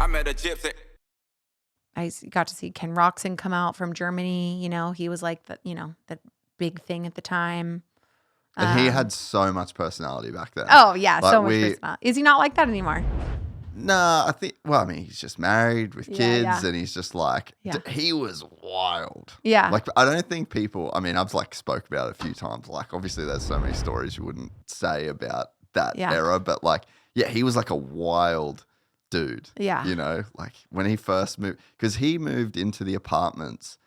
I met a gypsy. I got to see Ken Roxon come out from Germany. You know, he was like the, you know, the big thing at the time. And he had so much personality back then. Oh yeah, Like, so much personality. Is he not like that anymore? Nah, I think. Well, I mean, he's just married with kids, yeah. and he's just like Yeah. he was wild. Yeah. Like I don't think people. I mean, I've like spoke about it a few times. Like obviously, there's so many stories you wouldn't say about that era, but like yeah, he was like a wild dude. Yeah. You know, like when he first moved, because he moved into the apartments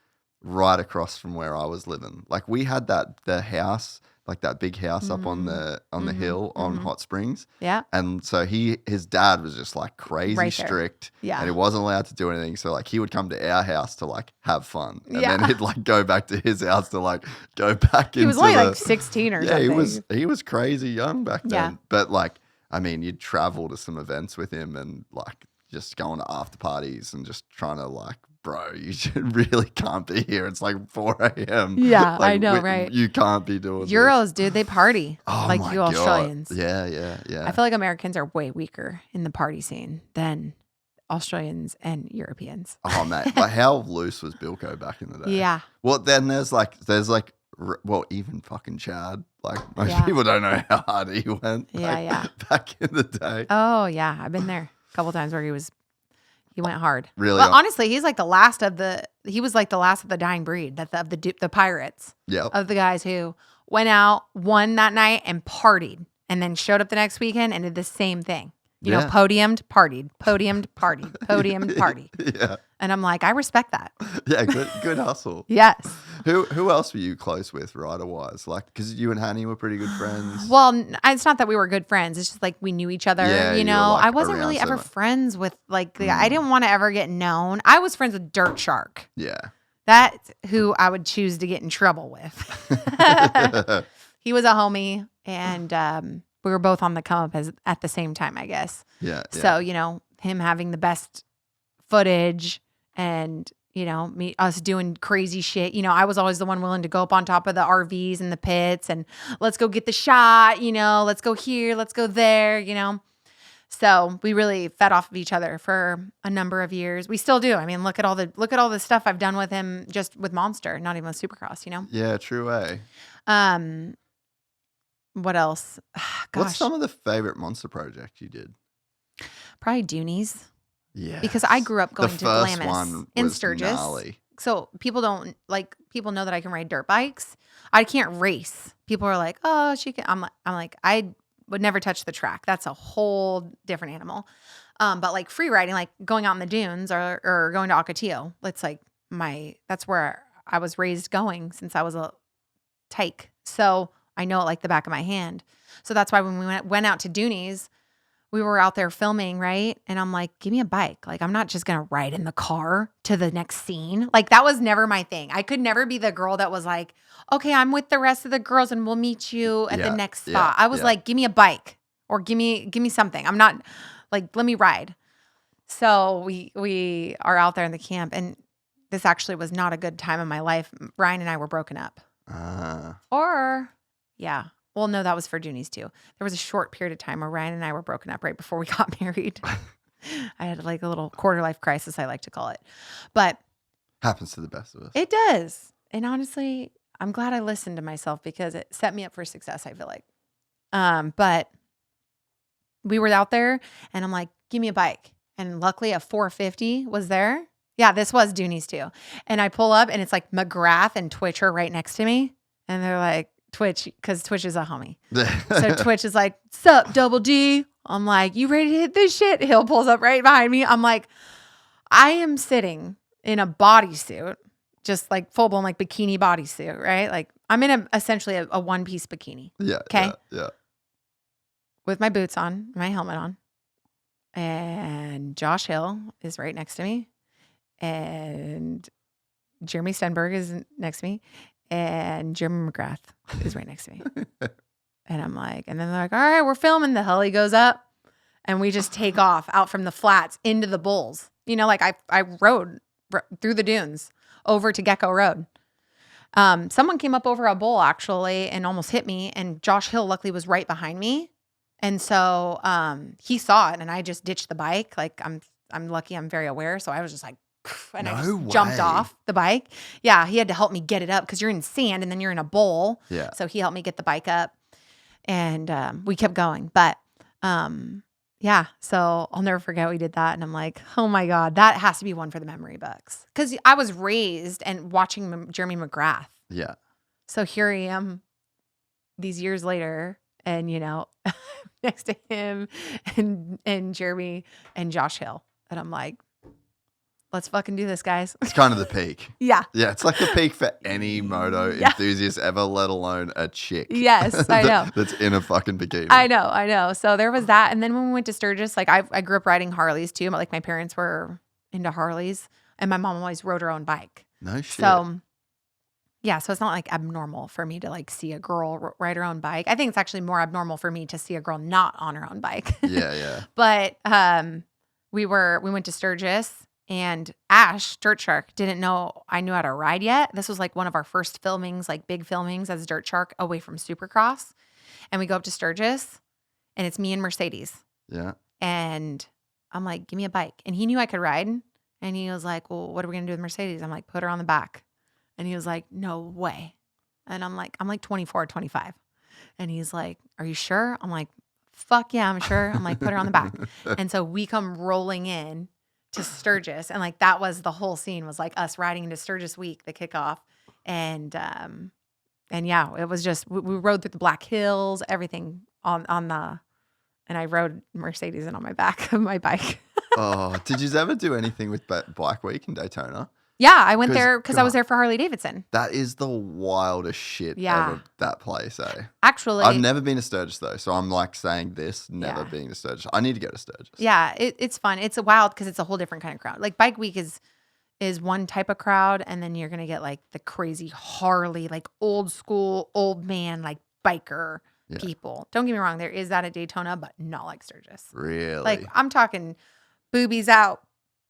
right across from where I was living. Like we had the house. Like that big house up on the hill on Hot Springs. Yeah. And so his dad was just like crazy Right there. strict. Yeah. And he wasn't allowed to do anything. So like he would come to our house to like have fun. And Yeah. then he'd like go back to his house to like go back into He was only like 16 or something. he was crazy young back then. Yeah. But like, I mean, you'd travel to some events with him and like just going to after parties and just trying to like, bro, you really can't be here. It's like 4 a.m. Yeah, Like, I know, right? You can't be doing this. Euros, dude, they party Oh like my you God. Australians. Yeah. I feel like Americans are way weaker in the party scene than Australians and Europeans. Oh man, like how loose was Bilko back in the day? Yeah. Well, then there's even fucking Chad. Like most Yeah. people don't know how hard he went. Yeah. Back in the day. Oh yeah, I've been there a couple times where he went hard. Really? But honestly, he was like the last of the dying breed, of the pirates. Yeah. Of the guys who went out, won that night, and partied, and then showed up the next weekend and did the same thing. You know, podiumed, partied, podiumed, partied, podiumed, party. Yeah. And I'm like, I respect that. Yeah. Good hustle. Yes. Who else were you close with, writer-wise? Like, because you and Hanny were pretty good friends. Well, it's not that we were good friends. It's just like we knew each other. Yeah, you you know, were, like, I wasn't around really so ever much. friends with like I didn't want to ever get known. I was friends with Dirt Shark. Yeah. That's who I would choose to get in trouble with. He was a homie, and we were both on the come up at the same time, I guess. Yeah. So, you know, him having the best footage and, you know, us doing crazy shit. You know, I was always the one willing to go up on top of the RVs and the pits and let's go get the shot, you know, let's go here, let's go there, you know. So we really fed off of each other for a number of years. We still do. I mean, look at all the stuff I've done with him just with Monster, not even with Supercross, you know. Yeah, true way. What else? Gosh, What's some of the favorite monster projects you did? probably Doonies. Yeah. Because I grew up going the to first Glamis one in was Sturgis. gnarly. So people know that I can ride dirt bikes. I can't race. People are like, oh, she can. I'm like, I would never touch the track. That's a whole different animal. But like free riding, like going out in the dunes or going to Ocotillo, that's where I was raised going since I was a tyke. So I know it like the back of my hand. So that's why when we went out to Doonies, we were out there filming, right? And I'm like, give me a bike. Like, I'm not just going to ride in the car to the next scene. Like, that was never my thing. I could never be the girl that was like, okay, I'm with the rest of the girls and we'll meet you at the next spot. I was like, give me a bike or give me something. I'm not like, let me ride. So we are out there in the camp, and this actually was not a good time in my life. Ryan and I were broken up. Well, no, that was for Doonies too. There was a short period of time where Ryan and I were broken up right before we got married. I had like a little quarter life crisis, I like to call it. But happens to the best of us. It does. And honestly, I'm glad I listened to myself because it set me up for success, I feel like. But we were out there and I'm like, give me a bike. And luckily a 450 was there. Yeah, this was Doonies too. And I pull up and it's like McGrath and Twitch are right next to me. And they're like, Twitch, because Twitch is a homie. So Twitch is like, sup, Double D? I'm like, you ready to hit this shit? Hill pulls up right behind me. I'm like, I am sitting in a bodysuit, just like full blown like bikini bodysuit, right? Like I'm in essentially a one piece bikini. Yeah. Okay. Yeah. With my boots on, my helmet on. And Josh Hill is right next to me. And Jeremy Stenberg is next to me. And Jeremy McGrath is right next to me. And I'm like, and then they're like, all right, we're filming. The heli goes up and we just take off out from the flats into the bulls. You know, like I rode through the dunes over to Gecko Road. Someone came up over a bull actually and almost hit me. And Josh Hill luckily was right behind me. And so he saw it and I just ditched the bike. Like I'm I'm lucky I'm very aware. So I was just like, and I No just jumped way. off the bike. Yeah, he had to help me get it up because you're in sand and then you're in a bowl. Yeah. So he helped me get the bike up, and we kept going. But yeah, so I'll never forget we did that, and I'm like, oh my God, that has to be one for the memory books because I was raised and watching Jeremy McGrath. Yeah. So here I am, these years later, and next to him and Jeremy and Josh Hill, and I'm like, let's fucking do this, guys. It's kind of the peak. Yeah. Yeah, it's like the peak for any moto Yeah. enthusiast ever, let alone a chick. Yes, I know. That's in a fucking bikini. I know. So there was that. And then when we went to Sturgis, like I grew up riding Harleys too. Like my parents were into Harleys and my mom always rode her own bike. No shit. So yeah, so it's not like abnormal for me to like see a girl ride her own bike. I think it's actually more abnormal for me to see a girl not on her own bike. Yeah. But we went to Sturgis. And Ash, Dirt Shark, didn't know I knew how to ride yet. This was like one of our first filmings, like big filmings as Dirt Shark away from Supercross. And we go up to Sturgis and it's me and Mercedes. Yeah. And I'm like, give me a bike. And he knew I could ride. And he was like, well, what are we going to do with Mercedes? I'm like, put her on the back. And he was like, no way. And I'm like 24, 25. And he's like, are you sure? I'm like, fuck yeah, I'm sure. I'm like, put her on the back. And so we come rolling in to Sturgis, and like that was the whole scene, was like us riding into Sturgis Week, the kickoff, and yeah, it was just we rode through the Black Hills, everything on the, and I rode Mercedes in on my back of my bike. Oh, did you ever do anything with Bike Week in Daytona? Yeah, I went 'Cause, there because I was God. there for Harley Davidson. That is the wildest shit Yeah. ever, that place, eh? Actually, I've never been to Sturgis though, so I'm like saying this, never Yeah. being to Sturgis. I need to go to Sturgis. yeah, it's fun. It's a wild because it's a whole different kind of crowd. Like Bike Week is one type of crowd, and then you're gonna get like the crazy Harley, like old school, old man, like biker Yeah. people. Don't get me wrong, there is that at Daytona, but not like Sturgis. Really? Like I'm talking boobies out,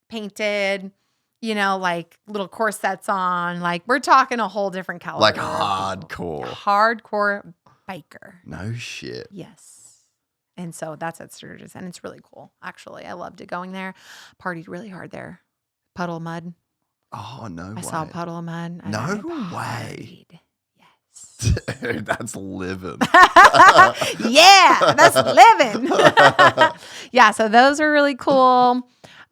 painted, like little corsets on. Like we're talking a whole different caliber. Like of people. hardcore. Hardcore biker. No shit. Yes. And so that's at Sturgis, and it's really cool. Actually, I loved it going there. Partied really hard there. Puddle of mud. Oh, no way. I saw a puddle of mud. and No I way. partied. Yes. Dude, that's living. Yeah, that's living. Yeah, so those are really cool.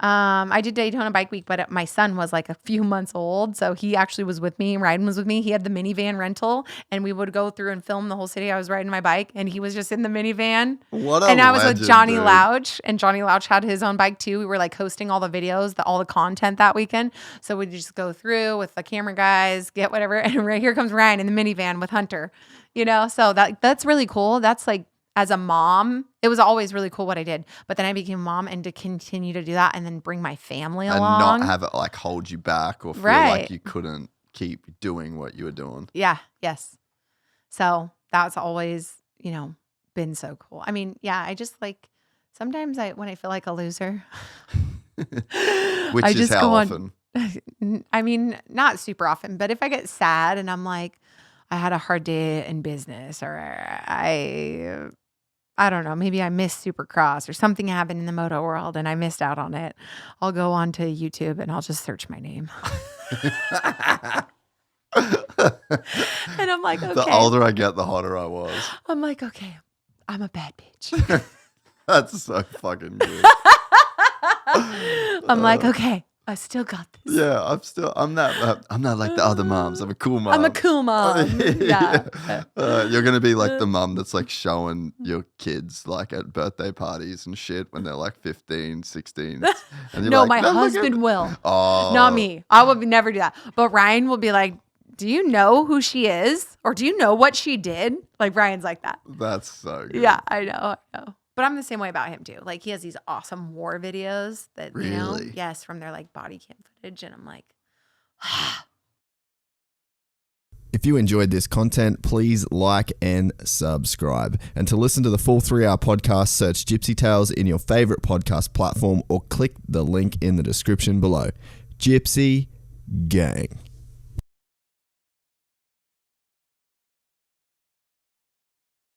I did Daytona Bike Week, but my son was like a few months old, so he actually was with me. Ryden was with me. He had the minivan rental, and we would go through and film the whole city. I was riding my bike, and he was just in the minivan. What a And I was with legend, Johnny dude. Louch, and Johnny Louch had his own bike too. We were like hosting all the videos, all the content that weekend. So we'd just go through with the camera guys, get whatever, and right here comes Ryan in the minivan with Hunter. So that's really cool. That's like, as a mom, it was always really cool what I did. But then I became a mom, and to continue to do that and then bring my family And along. not have it like hold you back or feel Right. like you couldn't keep doing what you were doing. Yeah. Yes. So that's always, been so cool. I mean, yeah, I just like, sometimes when I feel like a loser, Which I is just how go on- often. I mean, not super often, but if I get sad and I'm like, I had a hard day in business, or I don't know, maybe I missed Supercross or something happened in the moto world and I missed out on it, I'll go onto YouTube and I'll just search my name. And I'm like, okay. The older I get, the hotter I was. I'm like, okay, I'm a bad bitch. That's so fucking good. I'm like, okay, I still got this. Yeah, I'm not like the other moms. I'm a cool mom. I'm a cool mom. Yeah. You're gonna be like the mum that's like showing your kids like at birthday parties and shit when they're like 15, 16. And you're No, like, my look at- husband will. Oh, Not me. I will never do that. But Ryan will be like, do you know who she is? Or do you know what she did? Like Ryan's like that. That's so good. Yeah, I know. But I'm the same way about him too. Like he has these awesome war videos that, Really? yes, from their like body cam footage. And I'm like, If you enjoyed this content, please like and subscribe. And to listen to the full 3-hour podcast, search Gypsy Tales in your favorite podcast platform or click the link in the description below. Gypsy Gang.